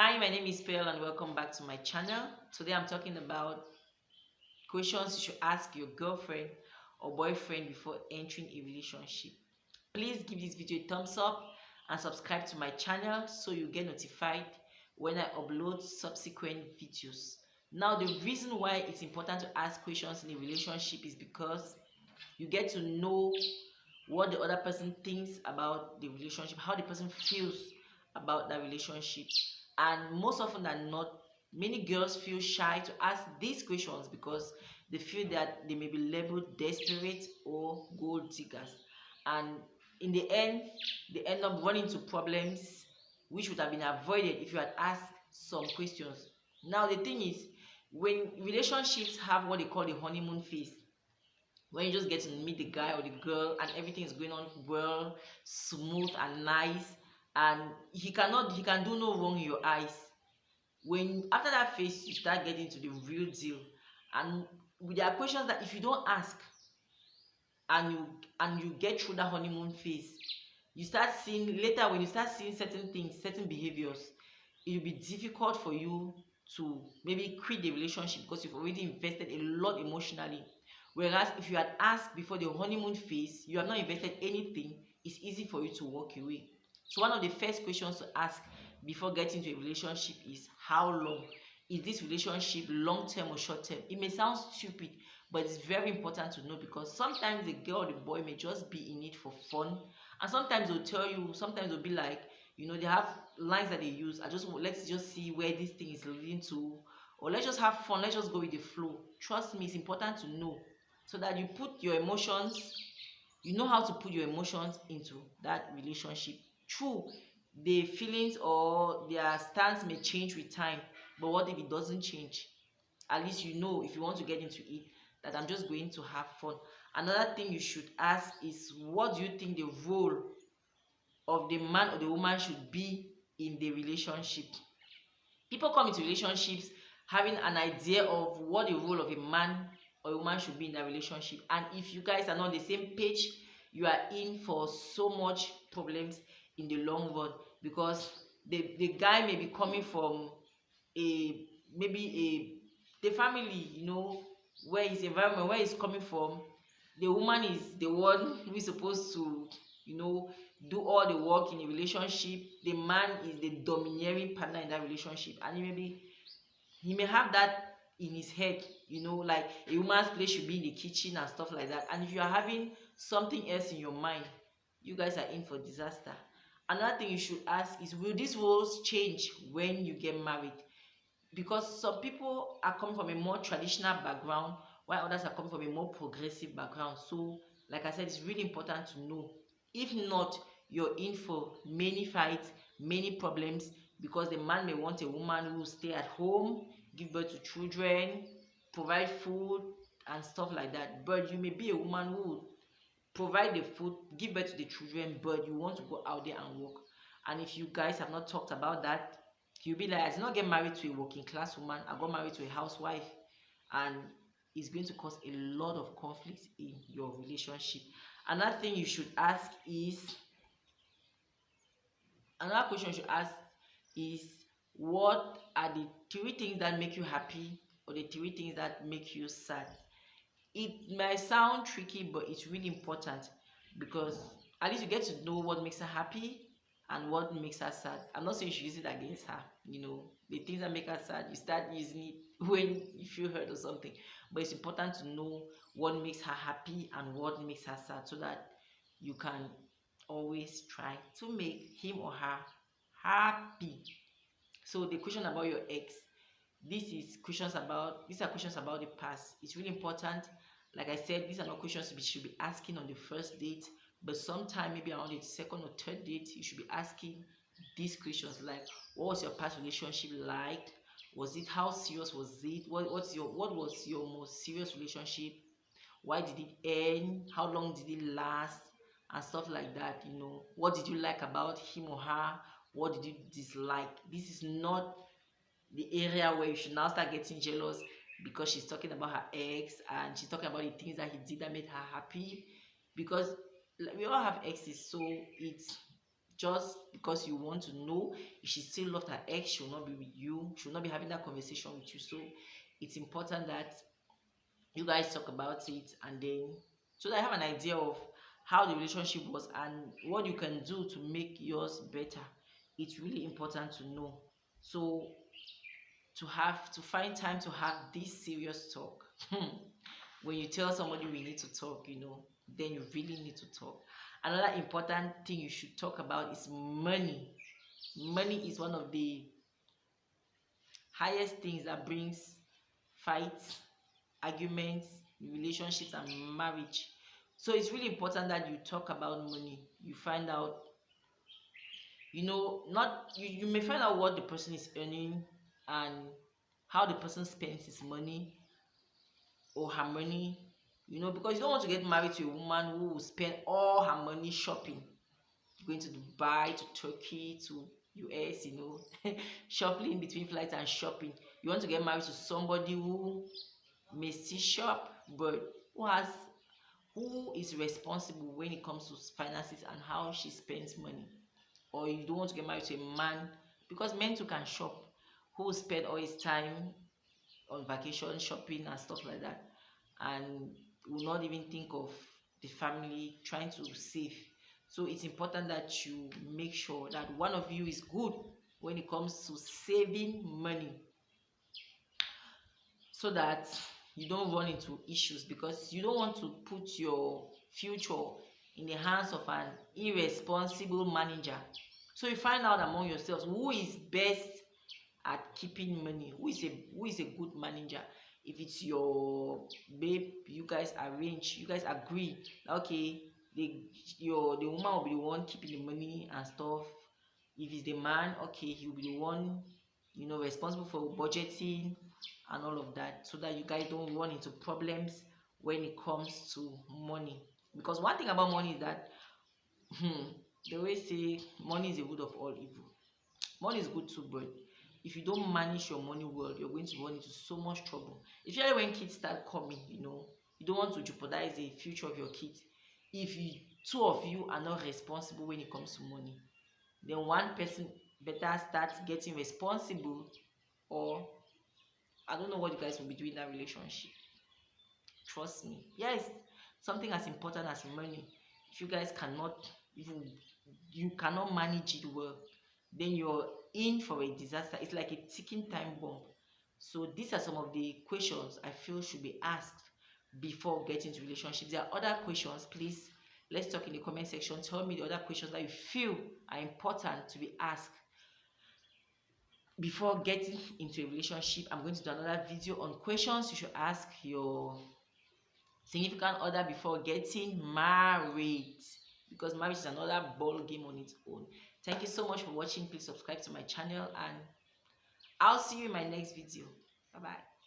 Hi, my name is Pearly and welcome back to my channel. Today I'm talking about questions you should ask your girlfriend or boyfriend before entering a relationship. Please give this video a thumbs up and subscribe to my channel so you get notified when I upload subsequent videos. Now, the reason why it's important to ask questions in a relationship is because you get to know what the other person thinks about the relationship, how the person feels about that relationship. And most often than not, many girls feel shy to ask these questions because they feel that they may be labeled desperate or gold diggers. And in the end, they end up running into problems which would have been avoided if you had asked some questions. Now, the thing is, when relationships have what they call the honeymoon phase, when you just get to meet the guy or the girl and everything is going on well, smooth and nice, and he can do no wrong in your eyes. When after that phase you start getting to the real deal, and there are questions that if you don't ask and you get through that honeymoon phase, you start seeing later, when you start seeing certain things, certain behaviors, it will be difficult for you to maybe quit the relationship because you've already invested a lot emotionally. Whereas if you had asked before the honeymoon phase, you have not invested anything, it's easy for you to walk away. So one of the first questions to ask before getting into a relationship is, how long is this relationship, long term or short term? It may sound stupid, but it's very important to know, because sometimes the girl or the boy may just be in it for fun, and sometimes they'll tell you, sometimes they'll be like, they have lines that they use. Let's just see where this thing is leading to, or let's just have fun, let's just go with the flow. Trust me, it's important to know so that you put your emotions, you know how to put your emotions into that relationship. True, the feelings or their stance may change with time, but what if it doesn't change? At least you know, if you want to get into it, that I'm just going to have fun. Another thing you should ask is, what do you think the role of the man or the woman should be in the relationship? People come into relationships having an idea of what the role of a man or a woman should be in that relationship, and if you guys are not on the same page, you are in for so much problems in the long run, because the guy may be coming from a maybe the family, where his environment, where he's coming from, the woman is the one who is supposed to do all the work in a relationship. The man is the domineering partner in that relationship, and he may have that in his head, like a woman's place should be in the kitchen and stuff like that. And if you are having something else in your mind, you guys are in for disaster. Another thing you should ask is, will these roles change when you get married? Because some people are coming from a more traditional background, while others are coming from a more progressive background. So, like I said, it's really important to know. If not, you're in for many fights, many problems, because the man may want a woman who will stay at home, give birth to children, provide food, and stuff like that. But you may be a woman who will provide the food, give birth to the children, but you want to go out there and work. And if you guys have not talked about that, you'll be like, I did not get married to a working class woman, I got married to a housewife. And it's going to cause a lot of conflict in your relationship. Another thing you should ask is, another question you should ask is, what are the three things that make you happy, or the three things that make you sad? It might sound tricky, but it's really important, because at least you get to know what makes her happy and what makes her sad. I'm not saying you should use it against her. The things that make her sad, you start using it when you feel hurt or something. But it's important to know what makes her happy and what makes her sad, so that you can always try to make him or her happy. So the question about your ex, these are questions about the past. It's really important. Like I said, these are not questions you should be asking on the first date, but sometime maybe around the second or third date, you should be asking these questions, like, what was your past relationship like? Was it, how serious was it? What was your most serious relationship? Why did it end? How long did it last? And stuff like that. What did you like about him or her? What did you dislike? This is not the area where you should now start getting jealous because she's talking about her ex and she's talking about the things that he did that made her happy. Because we all have exes, so just because you want to know if she still loved her ex, she will not be with you, she will not be having that conversation with you. So it's important that you guys talk about it, and then so that I have an idea of how the relationship was and what you can do to make yours better. It's really important to know. So to find time to have this serious talk. When you tell somebody we need to talk, then you really need to talk. Another important thing you should talk about is money. Money is one of the highest things that brings fights, arguments, relationships, and marriage. So it's really important that you talk about money. You find out, not you may find out what the person is earning and how the person spends his money or her money, because you don't want to get married to a woman who will spend all her money shopping, going to Dubai, to Turkey, to US, shuffling between flights and shopping. You want to get married to somebody who may still shop, but who is responsible when it comes to finances and how she spends money. Or you don't want to get married to a man, because men too can shop, who will spend all his time on vacation shopping and stuff like that, and will not even think of the family, trying to save. So it's important that you make sure that one of you is good when it comes to saving money, so that you don't run into issues, because you don't want to put your future in the hands of an irresponsible manager. So you find out among yourselves who is best at keeping money, who is a good manager. If it's your babe, you guys agree, okay, the woman will be the one keeping the money and stuff. If it's the man, okay, he'll be the one responsible for budgeting and all of that, so that you guys don't run into problems when it comes to money. Because one thing about money is that they always say money is the root of all evil. Money is good too, but if you don't manage your money well, you're going to run into so much trouble. Especially when kids start coming, you don't want to jeopardize the future of your kids. If two of you are not responsible when it comes to money, then one person better start getting responsible, or I don't know what you guys will be doing in that relationship. Trust me. Yes, something as important as money. If you guys cannot manage it well, then you're in for a disaster. It's like a ticking time bomb. So these are some of the questions I feel should be asked before getting into relationships. There are other questions. Please, let's talk in the comment section. Tell me the other questions that you feel are important to be asked before getting into a relationship. I'm going to do another video on questions you should ask your significant other before getting married, because marriage is another ball game on its own. Thank you so much for watching. Please subscribe to my channel, and I'll see you in my next video. Bye bye.